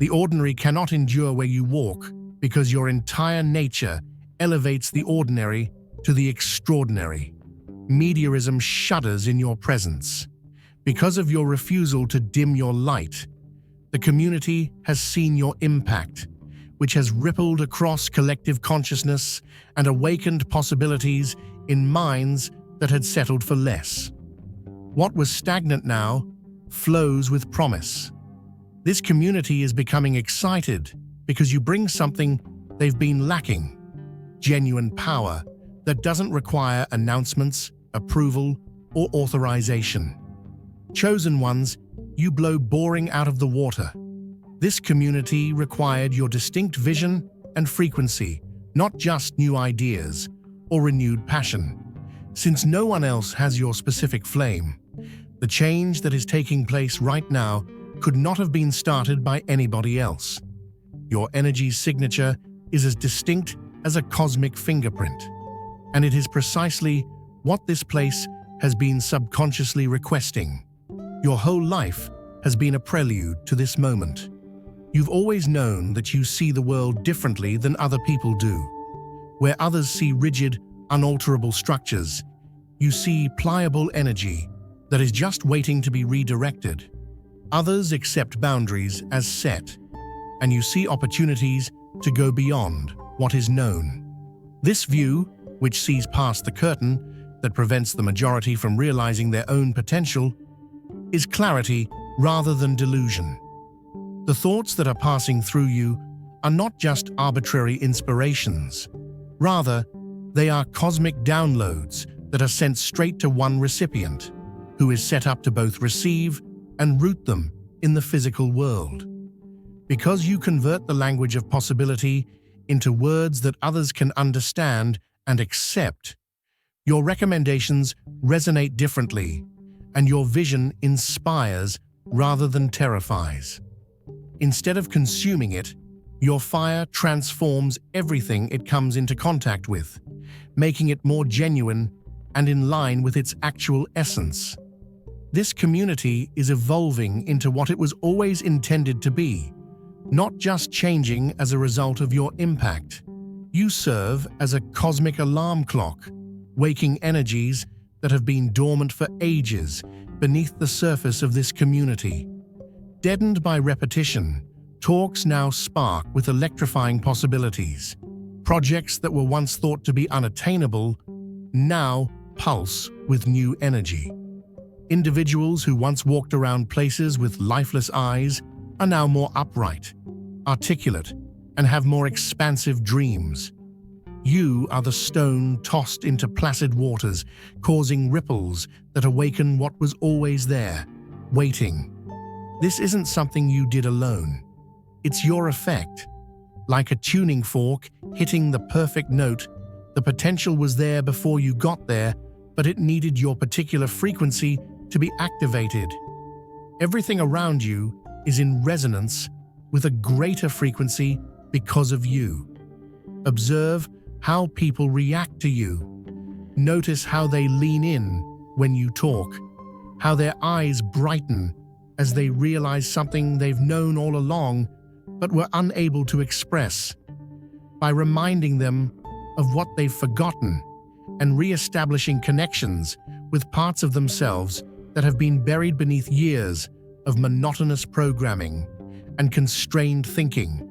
The ordinary cannot endure where you walk because your entire nature elevates the ordinary to the extraordinary. Mediarism shudders in your presence. Because of your refusal to dim your light, the community has seen your impact, which has rippled across collective consciousness and awakened possibilities in minds that had settled for less. What was stagnant now flows with promise. This community is becoming excited because you bring something they've been lacking: genuine power that doesn't require announcements, approval, or authorization. Chosen ones, you blow boring out of the water. This community required your distinct vision and frequency, not just new ideas or renewed passion. Since no one else has your specific flame, the change that is taking place right now could not have been started by anybody else. Your energy's signature is as distinct as a cosmic fingerprint, and it is precisely what this place has been subconsciously requesting. Your whole life has been a prelude to this moment. You've always known that you see the world differently than other people do. Where others see rigid, unalterable structures, you see pliable energy that is just waiting to be redirected. Others accept boundaries as set, and you see opportunities to go beyond what is known. This view, which sees past the curtain that prevents the majority from realizing their own potential, is clarity rather than delusion. The thoughts that are passing through you are not just arbitrary inspirations. Rather, they are cosmic downloads that are sent straight to one recipient, who is set up to both receive and root them in the physical world. Because you convert the language of possibility into words that others can understand and accept, your recommendations resonate differently, and your vision inspires rather than terrifies. Instead of consuming it, your fire transforms everything it comes into contact with, making it more genuine and in line with its actual essence. This community is evolving into what it was always intended to be, not just changing as a result of your impact. You serve as a cosmic alarm clock, waking energies that have been dormant for ages beneath the surface of this community. Deadened by repetition, talks now spark with electrifying possibilities. Projects that were once thought to be unattainable now pulse with new energy. Individuals who once walked around places with lifeless eyes are now more upright, articulate, and have more expansive dreams. You are the stone tossed into placid waters, causing ripples that awaken what was always there, waiting. This isn't something you did alone. It's your effect. Like a tuning fork hitting the perfect note, the potential was there before you got there, but it needed your particular frequency to be activated. Everything around you is in resonance with a greater frequency because of you. Observe how people react to you. Notice how they lean in when you talk, how their eyes brighten as they realize something they've known all along but were unable to express. By reminding them of what they've forgotten and re-establishing connections with parts of themselves that have been buried beneath years of monotonous programming and constrained thinking,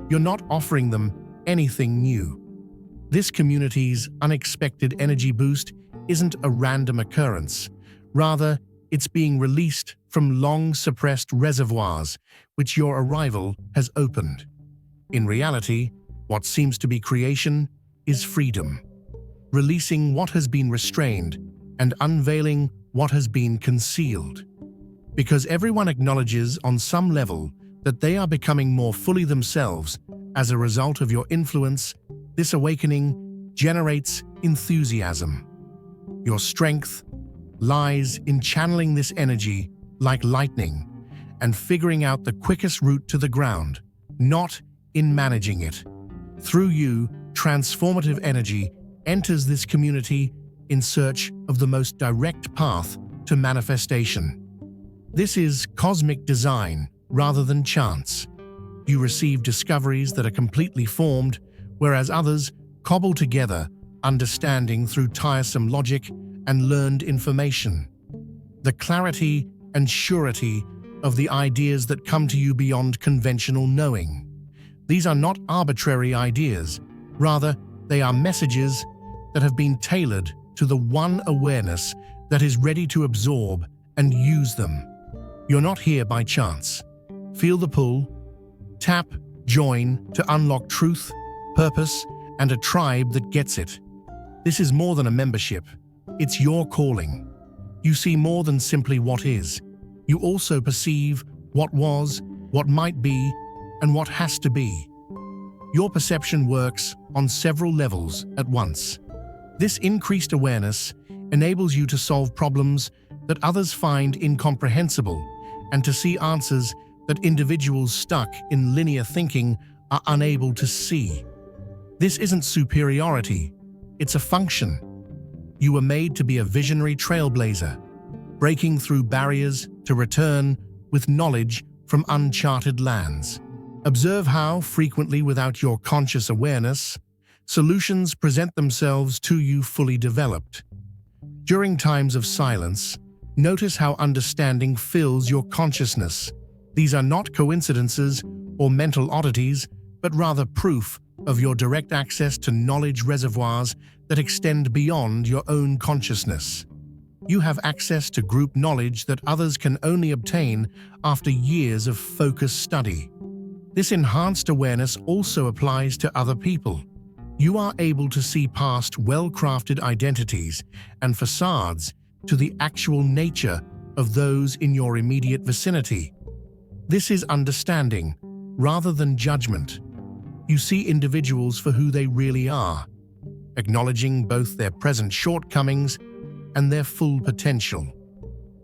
you're not offering them anything new. This community's unexpected energy boost isn't a random occurrence. Rather, it's being released from long-suppressed reservoirs which your arrival has opened. In reality, what seems to be creation is freedom, releasing what has been restrained and unveiling what has been concealed. Because everyone acknowledges on some level that they are becoming more fully themselves as a result of your influence, this awakening generates enthusiasm. Your strength lies in channeling this energy like lightning and figuring out the quickest route to the ground, not in managing it. Through you, transformative energy enters this community in search of the most direct path to manifestation. This is cosmic design rather than chance. You receive discoveries that are completely formed, whereas others cobble together understanding through tiresome logic and learned information. The clarity and surety of the ideas that come to you beyond conventional knowing. These are not arbitrary ideas, rather, they are messages that have been tailored to the one awareness that is ready to absorb and use them. You're not here by chance. Feel the pull. Tap Join to unlock truth, purpose, and a tribe that gets it. This is more than a membership. It's your calling. You see more than simply what is. You also perceive what was, what might be, and what has to be. Your perception works on several levels at once. This increased awareness enables you to solve problems that others find incomprehensible and to see answers that individuals stuck in linear thinking are unable to see. This isn't superiority, it's a function. You were made to be a visionary trailblazer, breaking through barriers to return with knowledge from uncharted lands. Observe how, frequently without your conscious awareness, solutions present themselves to you fully developed. During times of silence, notice how understanding fills your consciousness. These are not coincidences or mental oddities, but rather proof of your direct access to knowledge reservoirs that extend beyond your own consciousness. You have access to group knowledge that others can only obtain after years of focused study. This enhanced awareness also applies to other people. You are able to see past well-crafted identities and facades to the actual nature of those in your immediate vicinity. This is understanding, rather than judgment. You see individuals for who they really are, acknowledging both their present shortcomings and their full potential.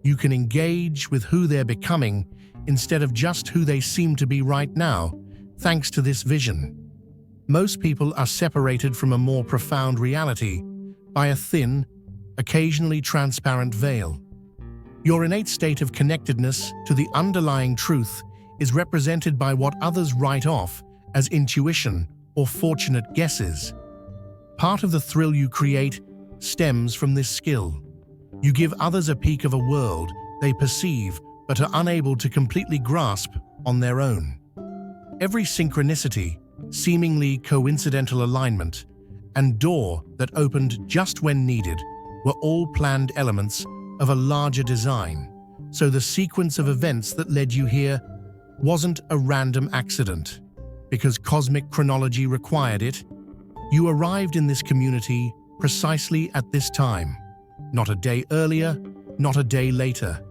You can engage with who they're becoming instead of just who they seem to be right now, thanks to this vision. Most people are separated from a more profound reality by a thin, occasionally transparent veil. Your innate state of connectedness to the underlying truth is represented by what others write off as intuition or fortunate guesses. Part of the thrill you create stems from this skill. You give others a peek of a world they perceive but are unable to completely grasp on their own. Every synchronicity, seemingly coincidental alignment, and door that opened just when needed were all planned elements of a larger design, so the sequence of events that led you here wasn't a random accident. Because cosmic chronology required it, you arrived in this community precisely at this time. Not a day earlier, not a day later.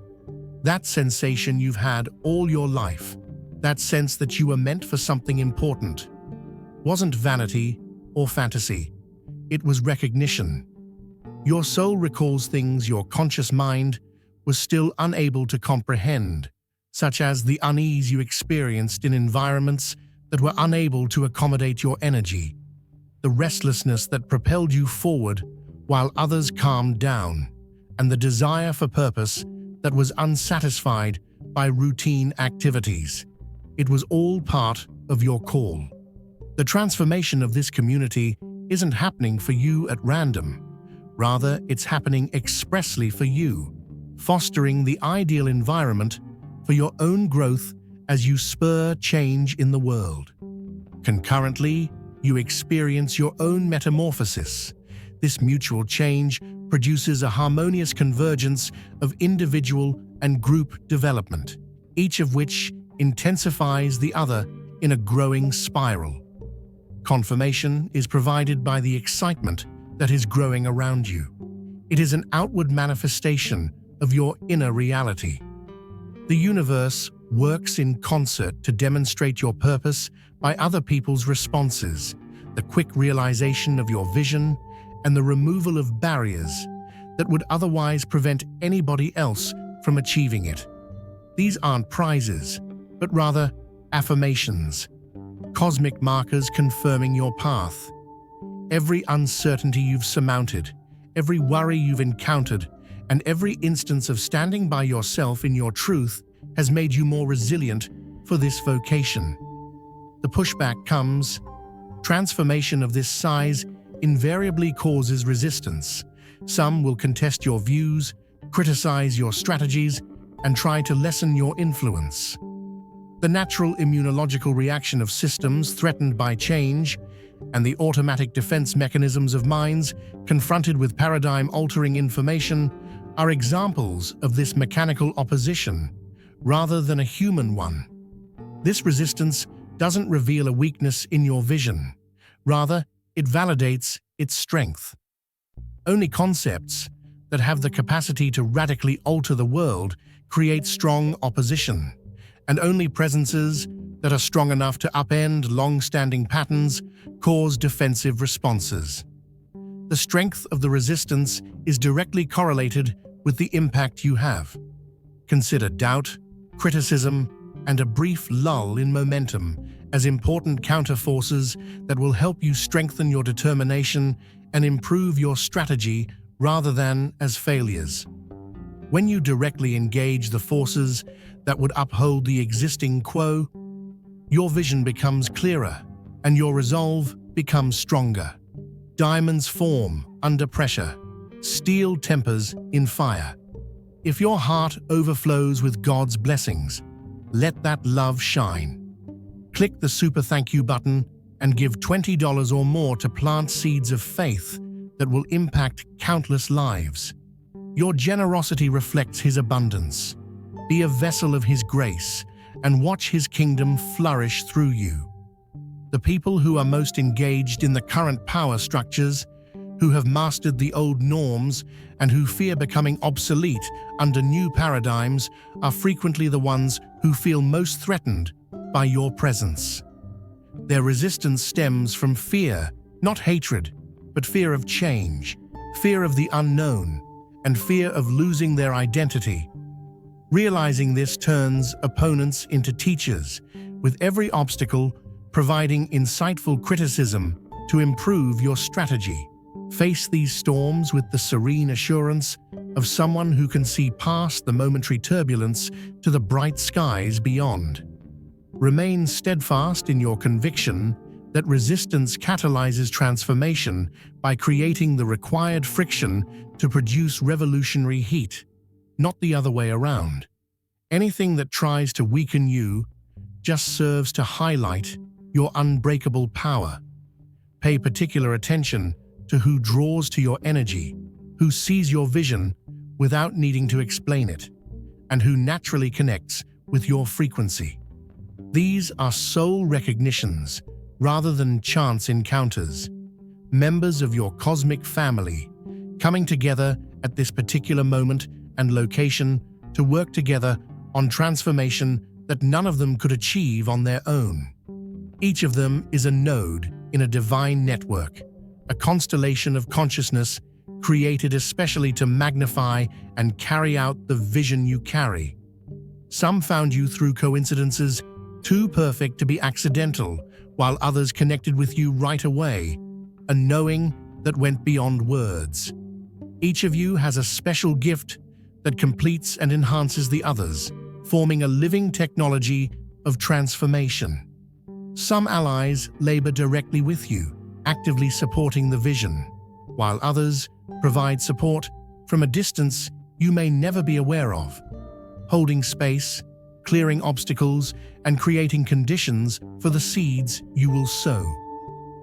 That sensation you've had all your life, that sense that you were meant for something important, wasn't vanity or fantasy. It was recognition. Your soul recalls things your conscious mind was still unable to comprehend, such as the unease you experienced in environments that were unable to accommodate your energy, the restlessness that propelled you forward while others calmed down, and the desire for purpose that was unsatisfied by routine activities. It was all part of your call. The transformation of this community isn't happening for you at random. Rather, it's happening expressly for you, fostering the ideal environment for your own growth as you spur change in the world. Concurrently, you experience your own metamorphosis. This mutual change produces a harmonious convergence of individual and group development, each of which intensifies the other in a growing spiral. Confirmation is provided by the excitement that is growing around you. It is an outward manifestation of your inner reality. The universe works in concert to demonstrate your purpose by other people's responses, the quick realization of your vision, and the removal of barriers that would otherwise prevent anybody else from achieving it. These aren't prizes, but rather affirmations, cosmic markers confirming your path. Every uncertainty you've surmounted, every worry you've encountered, and every instance of standing by yourself in your truth has made you more resilient for this vocation. the pushback comes. Transformation of this size invariably causes resistance. Some will contest your views, criticize your strategies, and try to lessen your influence. The natural immunological reaction of systems threatened by change and the automatic defense mechanisms of minds confronted with paradigm-altering information are examples of this mechanical opposition, rather than a human one. This resistance doesn't reveal a weakness in your vision. Rather, it validates its strength. Only concepts that have the capacity to radically alter the world create strong opposition, and only presences that are strong enough to upend long-standing patterns cause defensive responses. The strength of the resistance is directly correlated with the impact you have. Consider doubt, criticism, and a brief lull in momentum as important counterforces that will help you strengthen your determination and improve your strategy rather than as failures. When you directly engage the forces that would uphold the existing quo, your vision becomes clearer and your resolve becomes stronger. Diamonds form under pressure. Steel tempers in fire. If your heart overflows with God's blessings, let that love shine. Click the super thank you button and give $20 or more to plant seeds of faith that will impact countless lives. Your generosity reflects His abundance. Be a vessel of His grace and watch His kingdom flourish through you. The people who are most engaged in the current power structures, who have mastered the old norms and who fear becoming obsolete under new paradigms, are frequently the ones who feel most threatened by your presence. Their resistance stems from fear, not hatred, but fear of change, fear of the unknown, and fear of losing their identity. Realizing this turns opponents into teachers, with every obstacle providing insightful criticism to improve your strategy. Face these storms with the serene assurance of someone who can see past the momentary turbulence to the bright skies beyond. Remain steadfast in your conviction that resistance catalyzes transformation by creating the required friction to produce revolutionary heat, not the other way around. Anything that tries to weaken you just serves to highlight your unbreakable power. Pay particular attention to who draws to your energy, who sees your vision without needing to explain it, and who naturally connects with your frequency. These are soul recognitions rather than chance encounters, members of your cosmic family coming together at this particular moment and location to work together on transformation that none of them could achieve on their own. Each of them is a node in a divine network, a constellation of consciousness created especially to magnify and carry out the vision you carry. Some found you through coincidences too perfect to be accidental, while others connected with you right away, a knowing that went beyond words. Each of you has a special gift that completes and enhances the others, forming a living technology of transformation. Some allies labor directly with you, actively supporting the vision, while others provide support from a distance you may never be aware of, holding space, clearing obstacles, and creating conditions for the seeds you will sow.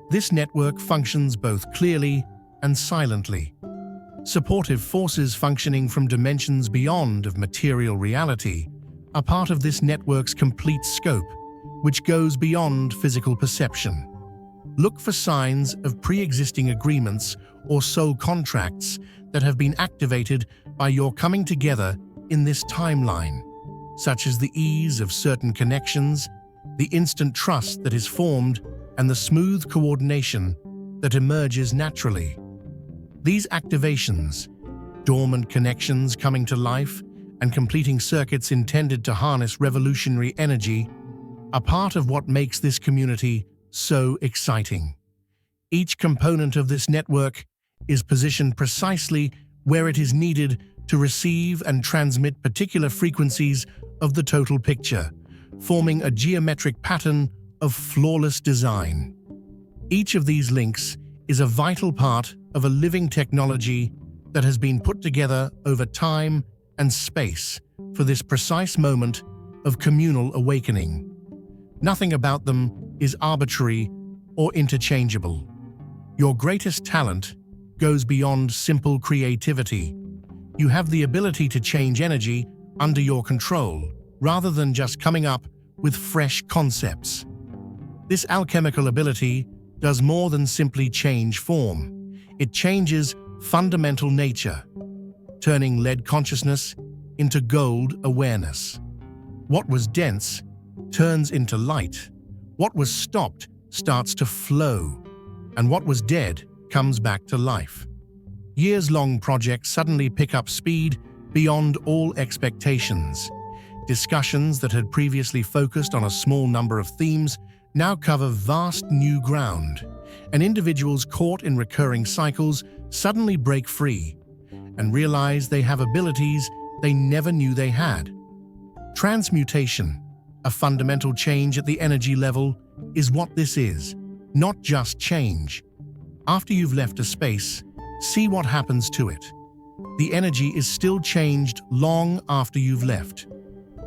This network functions both clearly and silently. Supportive forces functioning from dimensions beyond of material reality are part of this network's complete scope, which goes beyond physical perception. Look for signs of pre-existing agreements or soul contracts that have been activated by your coming together in this timeline, such as the ease of certain connections, the instant trust that is formed, and the smooth coordination that emerges naturally. These activations, dormant connections coming to life and completing circuits intended to harness revolutionary energy, are part of what makes this community so exciting. Each component of this network is positioned precisely where it is needed to receive and transmit particular frequencies of the total picture, forming a geometric pattern of flawless design. Each of these links is a vital part of a living technology that has been put together over time and space for this precise moment of communal awakening. Nothing about them is arbitrary or interchangeable. Your greatest talent goes beyond simple creativity. You have the ability to change energy under your control, rather than just coming up with fresh concepts. This alchemical ability does more than simply change form. It changes fundamental nature, turning lead consciousness into gold awareness. What was dense turns into light. What was stopped starts to flow, and what was dead comes back to life. Years-long projects suddenly pick up speed beyond all expectations. Discussions that had previously focused on a small number of themes now cover vast new ground, and individuals caught in recurring cycles suddenly break free and realize they have abilities they never knew they had. Transmutation, a fundamental change at the energy level, is what this is, not just change. After you've left a space, see what happens to it. The energy is still changed long after you've left.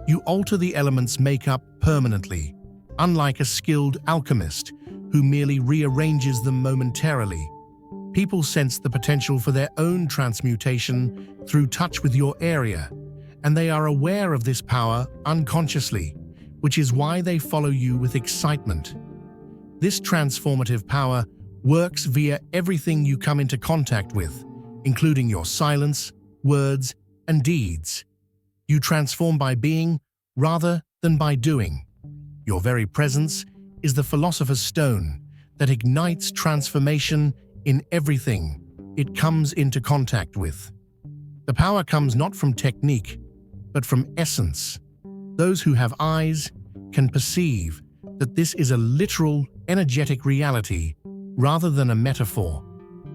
You alter the element's makeup permanently, unlike a skilled alchemist who merely rearranges them momentarily. People sense the potential for their own transmutation through touch with your area, and they are aware of this power unconsciously, which is why they follow you with excitement. This transformative power works via everything you come into contact with, including your silence, words, and deeds. You transform by being rather than by doing. Your very presence is the philosopher's stone that ignites transformation in everything it comes into contact with. The power comes not from technique, but from essence. Those who have eyes can perceive that this is a literal, energetic reality rather than a metaphor.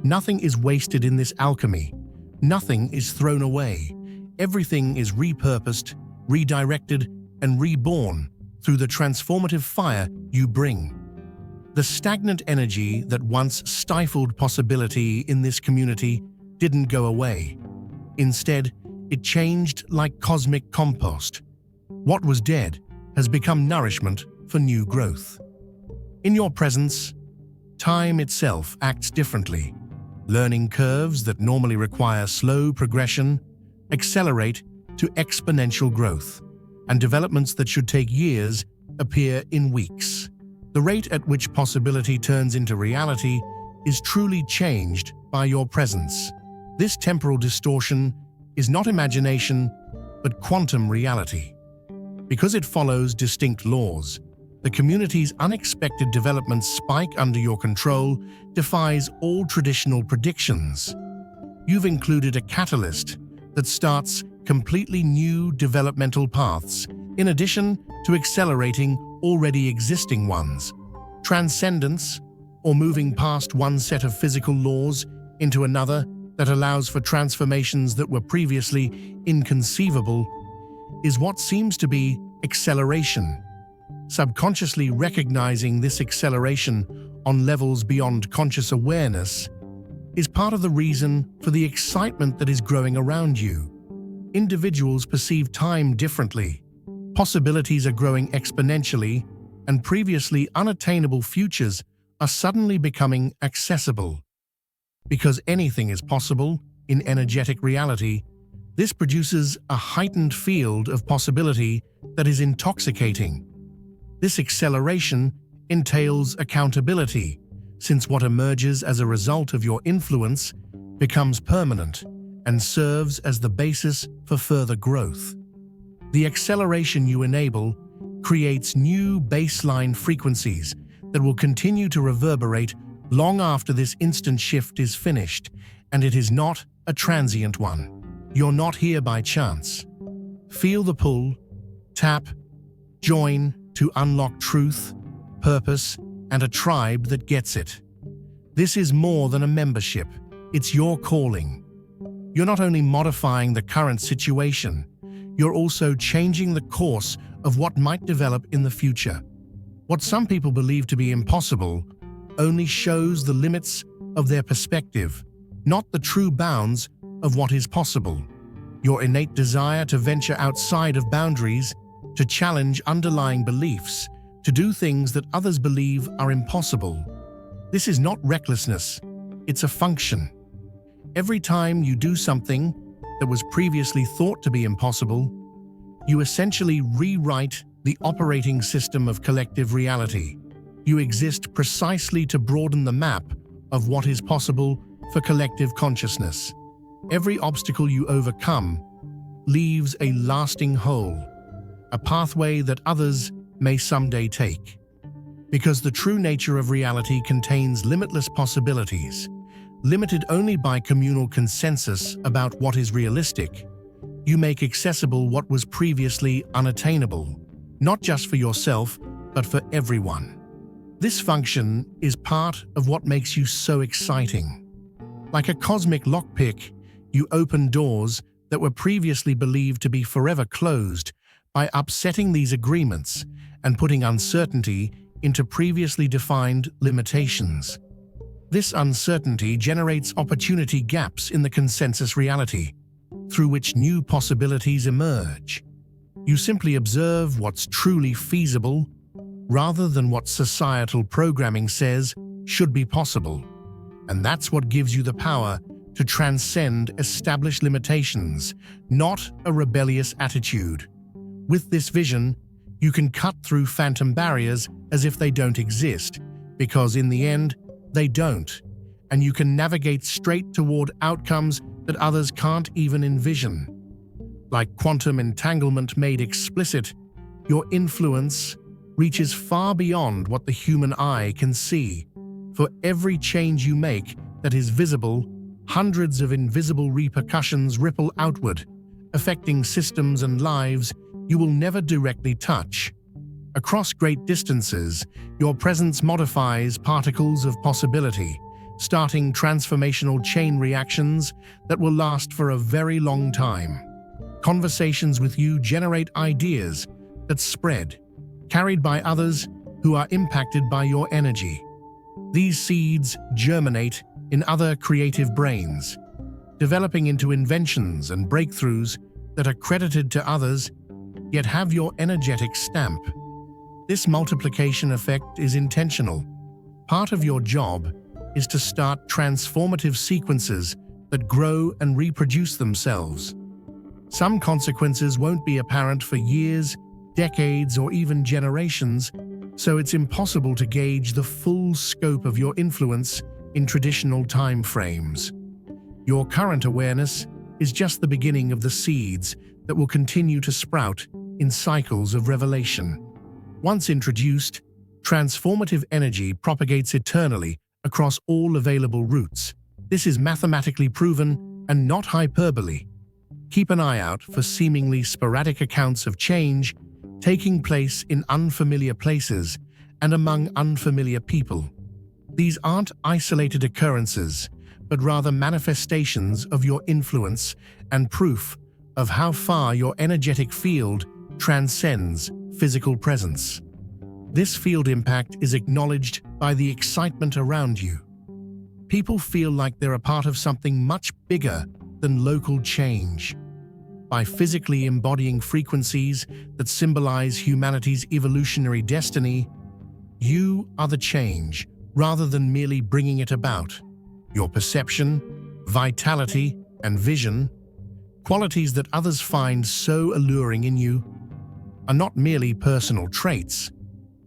Nothing is wasted in this alchemy. Nothing is thrown away. Everything is repurposed, redirected, and reborn through the transformative fire you bring. The stagnant energy that once stifled possibility in this community didn't go away. Instead, it changed like cosmic compost. What was dead has become nourishment for new growth. In your presence, time itself acts differently. Learning curves that normally require slow progression accelerate to exponential growth, and developments that should take years appear in weeks. The rate at which possibility turns into reality is truly changed by your presence. This temporal distortion is not imagination, but quantum reality. Because it follows distinct laws, the community's unexpected development spike under your control defies all traditional predictions. You've included a catalyst that starts completely new developmental paths, in addition to accelerating already existing ones. Transcendence, or moving past one set of physical laws into another that allows for transformations that were previously inconceivable, is what seems to be acceleration. Subconsciously recognizing this acceleration on levels beyond conscious awareness is part of the reason for the excitement that is growing around you. Individuals perceive time differently. Possibilities are growing exponentially, and previously unattainable futures are suddenly becoming accessible. Because anything is possible in energetic reality, this produces a heightened field of possibility that is intoxicating. This acceleration entails accountability, since what emerges as a result of your influence becomes permanent and serves as the basis for further growth. The acceleration you enable creates new baseline frequencies that will continue to reverberate long after this instant shift is finished, and it is not a transient one. You're not here by chance. Feel the pull, tap, join to unlock truth, purpose, and a tribe that gets it. This is more than a membership, it's your calling. You're not only modifying the current situation, you're also changing the course of what might develop in the future. What some people believe to be impossible only shows the limits of their perspective, not the true bounds of what is possible. Your innate desire to venture outside of boundaries, to challenge underlying beliefs, to do things that others believe are impossible. This is not recklessness, it's a function. Every time you do something that was previously thought to be impossible, you essentially rewrite the operating system of collective reality. You exist precisely to broaden the map of what is possible for collective consciousness. Every obstacle you overcome leaves a lasting hole, a pathway that others may someday take. Because the true nature of reality contains limitless possibilities, limited only by communal consensus about what is realistic, you make accessible what was previously unattainable, not just for yourself, but for everyone. This function is part of what makes you so exciting. Like a cosmic lockpick, you open doors that were previously believed to be forever closed by upsetting these agreements and putting uncertainty into previously defined limitations. This uncertainty generates opportunity gaps in the consensus reality, through which new possibilities emerge. You simply observe what's truly feasible, rather than what societal programming says should be possible. And that's what gives you the power to transcend established limitations, not a rebellious attitude. With this vision, you can cut through phantom barriers as if they don't exist, because in the end, they don't, and you can navigate straight toward outcomes that others can't even envision. Like quantum entanglement made explicit, your influence reaches far beyond what the human eye can see. For every change you make that is visible, hundreds of invisible repercussions ripple outward, affecting systems and lives you will never directly touch. Across great distances, your presence modifies particles of possibility, starting transformational chain reactions that will last for a very long time. Conversations with you generate ideas that spread, carried by others who are impacted by your energy. These seeds germinate in other creative brains, developing into inventions and breakthroughs that are credited to others, yet have your energetic stamp. This multiplication effect is intentional. Part of your job is to start transformative sequences that grow and reproduce themselves. Some consequences won't be apparent for years, decades, or even generations, so it's impossible to gauge the full scope of your influence in traditional time frames. Your current awareness is just the beginning of the seeds that will continue to sprout in cycles of revelation. Once introduced, transformative energy propagates eternally across all available routes. This is mathematically proven and not hyperbole. Keep an eye out for seemingly sporadic accounts of change taking place in unfamiliar places and among unfamiliar people. These aren't isolated occurrences, but rather manifestations of your influence and proof of how far your energetic field transcends physical presence. This field impact is acknowledged by the excitement around you. People feel like they're a part of something much bigger than local change. By physically embodying frequencies that symbolize humanity's evolutionary destiny, you are the change, rather than merely bringing it about. Your perception, vitality, and vision, qualities that others find so alluring in you, are not merely personal traits.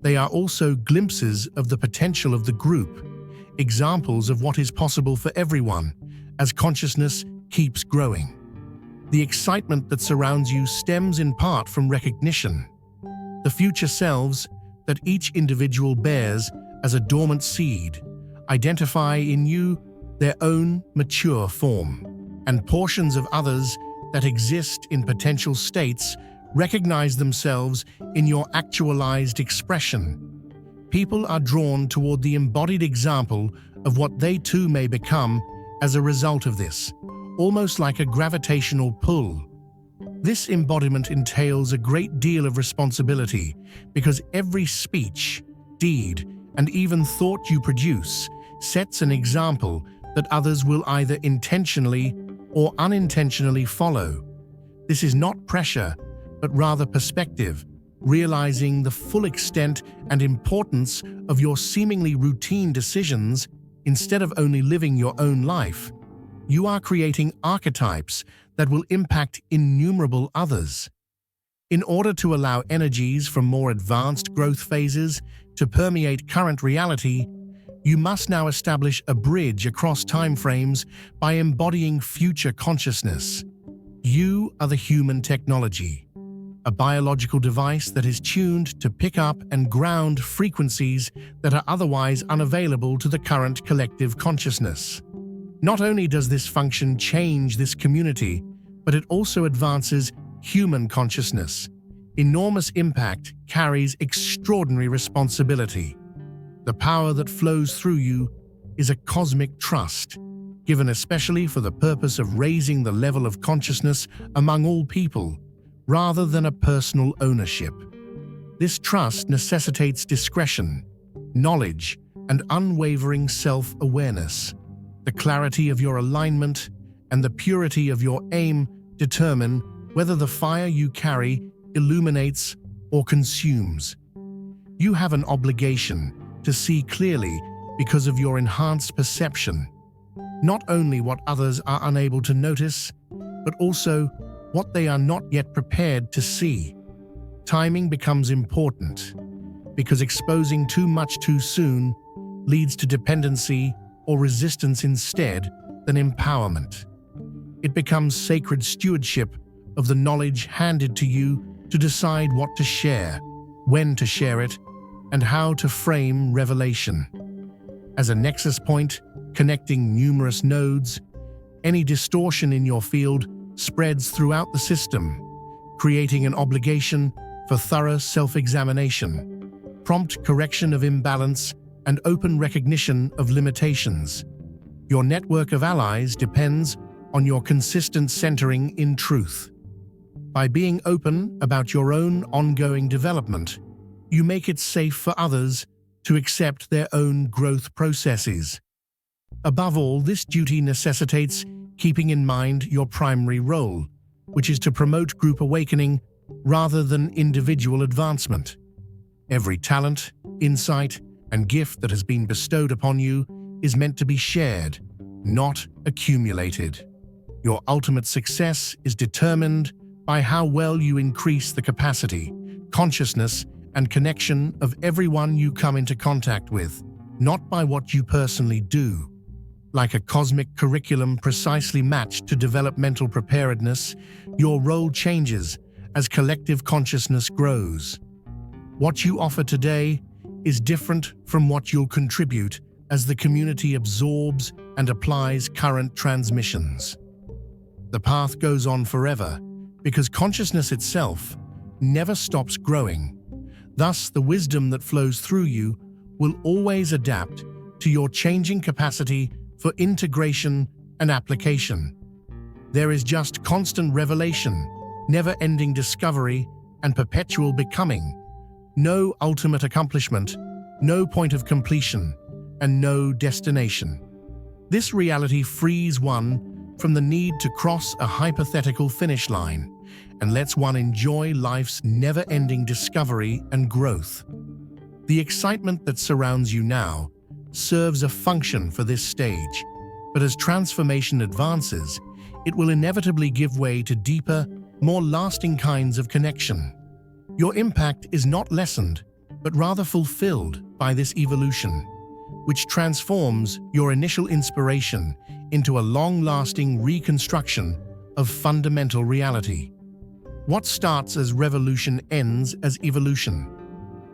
They are also glimpses of the potential of the group, examples of what is possible for everyone as consciousness keeps growing. The excitement that surrounds you stems in part from recognition. The future selves that each individual bears as a dormant seed identify in you their own mature form, and portions of others that exist in potential states recognize themselves in your actualized expression. People are drawn toward the embodied example of what they too may become as a result of this, almost like a gravitational pull. This embodiment entails a great deal of responsibility because every speech, deed, and even thought you produce sets an example that others will either intentionally or unintentionally follow. This is not pressure, but rather perspective, realizing the full extent and importance of your seemingly routine decisions instead of only living your own life. You are creating archetypes that will impact innumerable others. In order to allow energies from more advanced growth phases to permeate current reality, you must now establish a bridge across timeframes by embodying future consciousness. You are the human technology, a biological device that is tuned to pick up and ground frequencies that are otherwise unavailable to the current collective consciousness. Not only does this function change this community, but it also advances human consciousness. Enormous impact carries extraordinary responsibility. The power that flows through you is a cosmic trust, given especially for the purpose of raising the level of consciousness among all people, rather than a personal ownership. This trust necessitates discretion, knowledge, and unwavering self-awareness. The clarity of your alignment and the purity of your aim determine whether the fire you carry illuminates or consumes. You have an obligation to see clearly because of your enhanced perception, not only what others are unable to notice, but also what they are not yet prepared to see. Timing becomes important because exposing too much too soon leads to dependency or resistance instead than empowerment. It becomes sacred stewardship of the knowledge handed to you to decide what to share, when to share it, and how to frame revelation. As a nexus point connecting numerous nodes, any distortion in your field spreads throughout the system, creating an obligation for thorough self-examination, prompt correction of imbalance, and open recognition of limitations. Your network of allies depends on your consistent centering in truth. By being open about your own ongoing development, you make it safe for others to accept their own growth processes. Above all, this duty necessitates keeping in mind your primary role, which is to promote group awakening rather than individual advancement. Every talent, insight, and gift that has been bestowed upon you is meant to be shared, not accumulated. Your ultimate success is determined by how well you increase the capacity, consciousness, and connection of everyone you come into contact with, not by what you personally do. Like a cosmic curriculum precisely matched to developmental preparedness, your role changes as collective consciousness grows. What you offer today is different from what you'll contribute as the community absorbs and applies current transmissions. The path goes on forever because consciousness itself never stops growing. Thus, the wisdom that flows through you will always adapt to your changing capacity for integration and application. There is just constant revelation, never-ending discovery, and perpetual becoming. No ultimate accomplishment, no point of completion, and no destination. This reality frees one from the need to cross a hypothetical finish line and lets one enjoy life's never-ending discovery and growth. The excitement that surrounds you now serves a function for this stage, but as transformation advances, it will inevitably give way to deeper, more lasting kinds of connection. Your impact is not lessened, but rather fulfilled by this evolution, which transforms your initial inspiration into a long-lasting reconstruction of fundamental reality. What starts as revolution ends as evolution,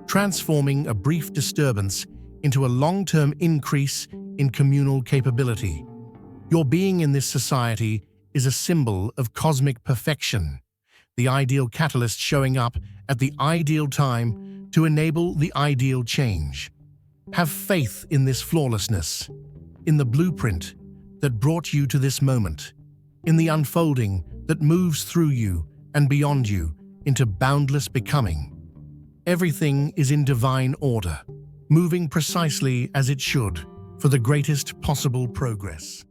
transforming a brief disturbance into a long-term increase in communal capability. Your being in this society is a symbol of cosmic perfection, the ideal catalyst showing up at the ideal time to enable the ideal change. Have faith in this flawlessness, in the blueprint that brought you to this moment, in the unfolding that moves through you and beyond you into boundless becoming. Everything is in divine order. moving precisely as it should for the greatest possible progress.